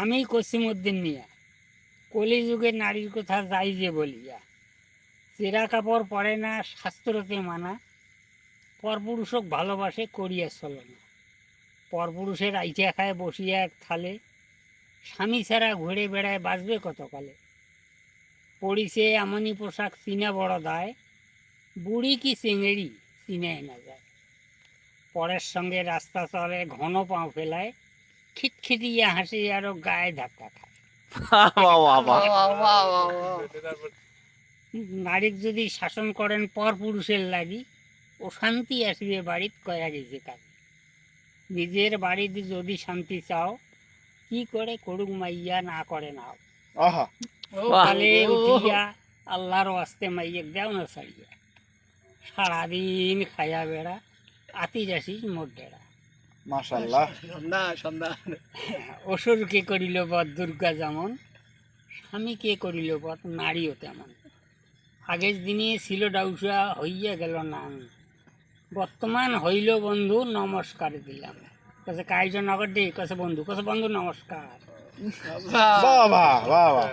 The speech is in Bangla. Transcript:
আমি কসিমউদ্দিন মিয়া, কলিযুগের নারীর কথা যাই যে বলিয়া, চেরা কাপড় পরে না শাস্ত্রতে মানা, পরপুরুষক ভালোবাসে করিয়া চলনা, পরপুরুষের আইচা খায় বসিয়া এক থালে, স্বামী ছাড়া ঘুরে বেড়ায় বাঁচবে কতকালে, পড়িছে এমনই পোশাক চিনা বড় দায়, বুড়ি কি চেঙেড়ি চিনাই না যায়, পরের সঙ্গে রাস্তা চলে ঘন পাও ফেলায়, খিটখিটিয়া হাসি আরো গায়ে ধাক্কা খায়। নারীক যদি শাসন করেন পর পুরুষের লাগি, ও শান্তি আসবে বাড়িত কয়া গেছে কাজে, নিজের বাড়িতে যদি শান্তি চাও, কি করে করুক মাইয়া না করে নাও, সকালে উঠিয়া আল্লাহর ওয়াস্তে মাইয়া দেও না ছাড়িয়া, সারাদিন খায়া বেড়া আতি যাসিস মোট ডেড়া। মাশাআল্লাহ। অসুর কে করিল বধ দুর্গা যেমন, স্বামী কে করিল বধ নারীও তেমন, আগের দিনে ছিল ডাউসা হইয়া গেল নাম, বর্তমান হইল বন্ধু নমস্কার দিলাম, কাছে কাইজন নগর দে কাছে বন্ধু নমস্কার। বাহ বাহ বাহ বাহ।